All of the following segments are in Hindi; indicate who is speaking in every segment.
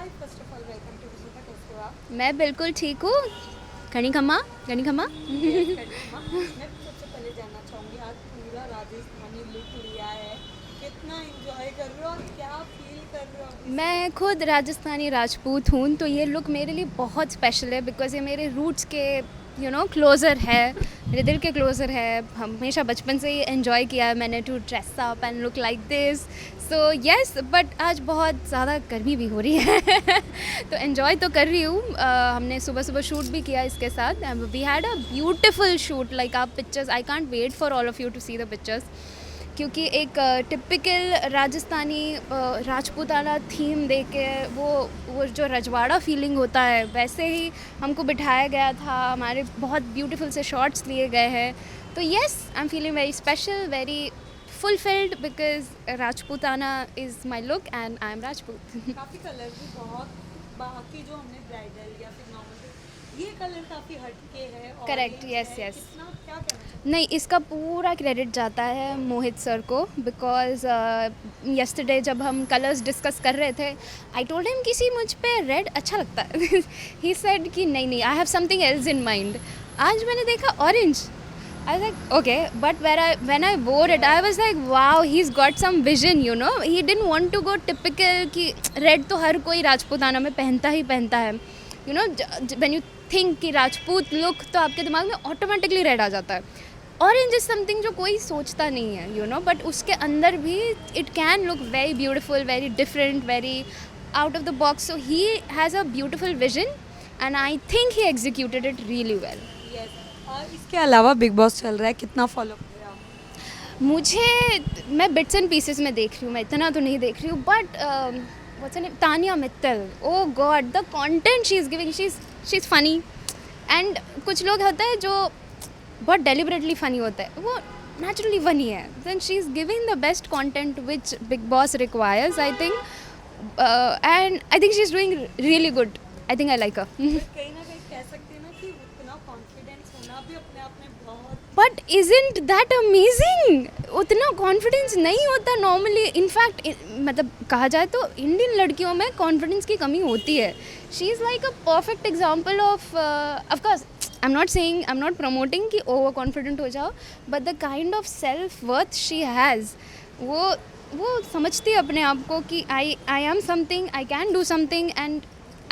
Speaker 1: Hi first of all welcome to विजुता, कैसे हो आप?
Speaker 2: मैं बिल्कुल ठीक हूँ। घनी खम्मा घनी खम्मा।
Speaker 1: मैं सबसे पहले जानना चाहूँगी, आज पूरा राजस्थानी लुक लिया है, कितना एंजॉय कर रहे हो और क्या फील कर रहे हो अभी से?
Speaker 2: मैं खुद राजस्थानी राजपूत हूँ, तो ये लुक मेरे लिए बहुत स्पेशल है बिकॉज़ ये मेरे रूट्स के क्लोज़र है, मेरे दिल के क्लोज़र है। हमेशा बचपन से ही एंजॉय किया है मैंने to dress up and look like this. So yes, but आज बहुत ज़्यादा गर्मी भी हो रही है तो एंजॉय तो कर रही हूँ। हमने सुबह सुबह शूट भी किया इसके साथ and we had a beautiful shoot. Like आप pictures, I can't wait for all of you to see the pictures, क्योंकि एक टिपिकल राजस्थानी राजपूताना थीम दे के वो जो रजवाड़ा फीलिंग होता है वैसे ही हमको बिठाया गया था। हमारे बहुत ब्यूटीफुल से शॉट्स लिए गए हैं। तो yes, I am feeling very special, very fulfilled because Rajputana is my look and I am Rajput.
Speaker 1: काफ़ी कलर भी बहुत, बाकी जो हमने ब्राइडल या फिर नॉर्मल, ये कलर काफ़ी हटके है,
Speaker 2: करेक्ट,
Speaker 1: ऑरेंज
Speaker 2: यस
Speaker 1: है,
Speaker 2: यस।
Speaker 1: कितना क्या कहना चाहते
Speaker 2: नहीं, इसका पूरा क्रेडिट जाता है मोहित सर को बिकॉज यस्टरडे जब हम कलर्स डिस्कस कर रहे थे, आई टोल्ड हिम किसी मुझ पे रेड अच्छा लगता है ही सेड कि नहीं नहीं, I have something else in mind. आज मैंने देखा orange, I like okay, but when I wore it I was like wow, he is got some vision, he didn't want to go typical कि रेड तो हर कोई राजपूताना में पहनता ही पहनता है। व्हेन यू थिंक कि राजपूत लुक, तो आपके दिमाग में ऑटोमेटिकली रेड आ जाता है। ऑरेंज इज समथिंग जो कोई सोचता नहीं है, बट उसके अंदर भी it can look very beautiful, very different, very out of the box. So he has a beautiful vision and I think he executed it really well.
Speaker 1: हैं? यस। और इसके अलावा बिग बॉस चल रहा है, कितना फॉलो कर रहे हो आप?
Speaker 2: मैं बिट्स एंड पीसेस में देख रही हूँ, मैं इतना तो नहीं देख रही हूँ, but what's name, Tanya Mittal, oh God, the content she is giving, she is funny. And कुछ लोग होते हैं जो बहुत डेलिबरेटली फ़नी होता है, वो नेचुरली फ़नी है। Then she is giving the best content which Bigg Boss requires, I think, and I think she is doing really good. I think I like her.
Speaker 1: कहीं ना कहीं कह सकते हैं ना कि उतना कॉन्फिडेंस होना भी अपने आप में बहुत।
Speaker 2: But isn't that amazing? उतना कॉन्फिडेंस नहीं होता नॉर्मली। इनफैक्ट मतलब कहा जाए तो इंडियन लड़कियों में कॉन्फिडेंस की कमी होती है। She is like a perfect example of course I am not saying, I am not promoting कि ओवर कॉन्फिडेंट हो जाओ, but the kind of self worth she has, वो समझती है अपने आप को कि I am something, I can do something, and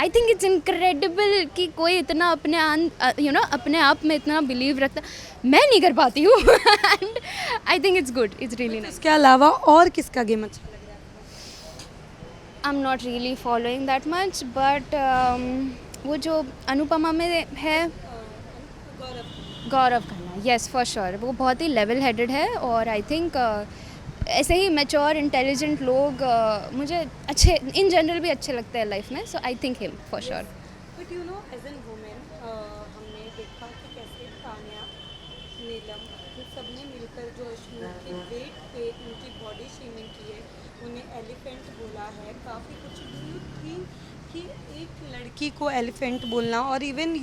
Speaker 2: I think it's incredible कि कोई इतना अपने आप में इतना बिलीव रखता। मैं नहीं कर पाती हूँ and I think it's good, it's really nice.
Speaker 1: इसके अलावा और किसका गेम अच्छा लग रहा है
Speaker 2: आई am not really following that much, but वो जो अनुपमा में है,
Speaker 1: आपको? गौरव।
Speaker 2: Gaurav Khanna, yes for sure, वो बहुत ही लेवल हेडेड है और आई थिंक ऐसे ही मैच्योर इंटेलिजेंट लोग मुझे अच्छे इन जनरल भी अच्छे लगते हैं लाइफ में। So I think him for sure.
Speaker 1: But as an women हमने देखा कि कैसे तान्या, नीलम, इन सब ने मिलकर जो अश्विन के वेट पे उनकी बॉडी शेमिंग की है, उन्हें एलिफेंट बोला है, काफ़ी कुछ थी कि एक लड़की को एलिफेंट बोलना, और इवन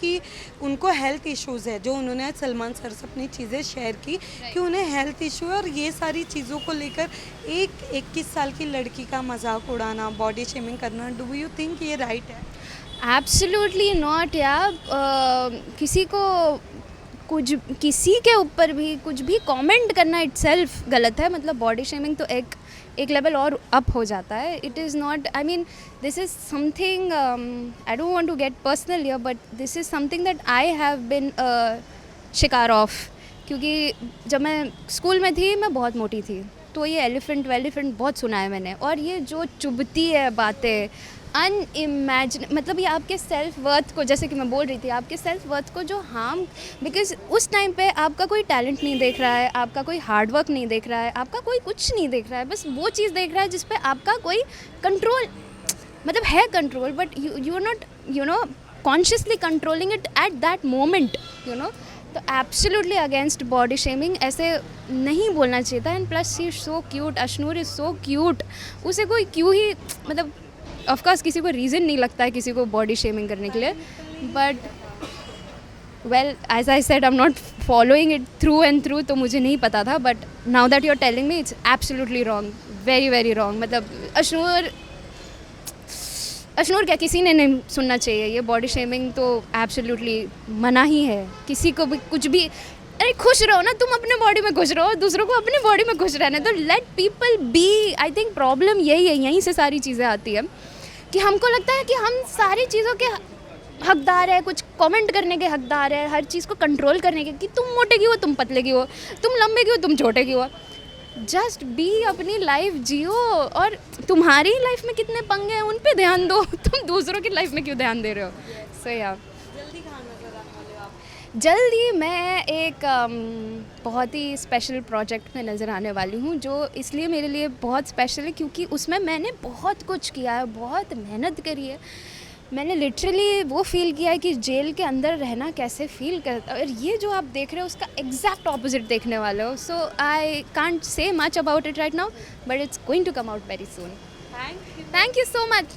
Speaker 1: कि उनको हेल्थ इश्यूज़ है, जो उन्होंने सलमान सर से अपनी चीज़ें शेयर की कि उन्हें हेल्थ इशू है, और ये सारी चीज़ों को लेकर एक 21 साल की लड़की का मजाक उड़ाना, बॉडी शेमिंग करना, डू यू थिंक ये राइट है?
Speaker 2: एब्सोल्युटली नॉट यार। किसी के ऊपर भी कुछ भी कमेंट करना इटसेल्फ गलत है। मतलब बॉडी शेमिंग तो एक लेवल और अप हो जाता है। It is not, I mean, this is something, I don't want to get personal here, but this is something that I have been शिकार ऑफ। क्योंकि जब मैं स्कूल में थी मैं बहुत मोटी थी, तो ये एलिफेंट वेलिफेंट बहुत सुना है मैंने, और ये जो चुभती है बातें, अनइमेजिन, मतलब ये आपके सेल्फ वर्थ को, जैसे कि मैं बोल रही थी, आपके सेल्फ वर्थ को जो हार्म, बिकॉज उस टाइम पे आपका कोई टैलेंट नहीं देख रहा है, आपका कोई हार्ड वर्क नहीं देख रहा है, आपका कोई कुछ नहीं देख रहा है, बस वो चीज़ देख रहा है जिस पे आपका कोई कंट्रोल, मतलब है control, but you are not consciously controlling it at that moment. तो एब्सोल्युटली अगेंस्ट बॉडी शेमिंग, ऐसे नहीं बोलना चाहिए था। And plus she is so cute, Ashnoor is so cute, उसे कोई क्यों ही, मतलब ऑफकोर्स किसी को रीज़न नहीं लगता है किसी को बॉडी शेमिंग करने के लिए, but well as I said, I am not following it through and through, तो मुझे नहीं पता था, but now that you are telling me, it's absolutely wrong, very very wrong. मतलब अश्नूर अशनूर क्या, किसी ने नहीं सुनना चाहिए ये बॉडी शेमिंग तो एब्सोल्युटली मना ही है। किसी को भी कुछ भी, अरे खुश रहो ना, तुम अपने बॉडी में खुश रहो, दूसरों को अपनी बॉडी में खुश रहने तो let people be. I think problem यही है, यहीं से सारी चीज़ें आती है कि हमको लगता है कि हम सारी चीज़ों के हकदार है, कुछ कमेंट करने के हकदार है, हर चीज़ को कंट्रोल करने के, कि तुम मोटे की हो, तुम पतले की हो, तुम लंबे की हो, तुम छोटे की हो। जस्ट बी, अपनी लाइफ जियो, और तुम्हारी लाइफ में कितने पंगे हैं उन पे ध्यान दो, तुम दूसरों की लाइफ में क्यों ध्यान दे रहे हो। सो या
Speaker 1: जल्दी कहाँ नजर आने वाले हो आप?
Speaker 2: जल्दी मैं एक बहुत ही स्पेशल प्रोजेक्ट में नज़र आने वाली हूँ, जो इसलिए मेरे लिए बहुत स्पेशल है क्योंकि उसमें मैंने बहुत कुछ किया है, बहुत मेहनत करी है। मैंने लिटरली वो फील किया है कि जेल के अंदर रहना कैसे फील करता है, और ये जो आप देख रहे हो उसका एग्जैक्ट ऑपोजिट देखने वाले हो। So I can't say much about it right now, but it's going to come out very soon.
Speaker 1: Thank you.
Speaker 2: Thank you so much.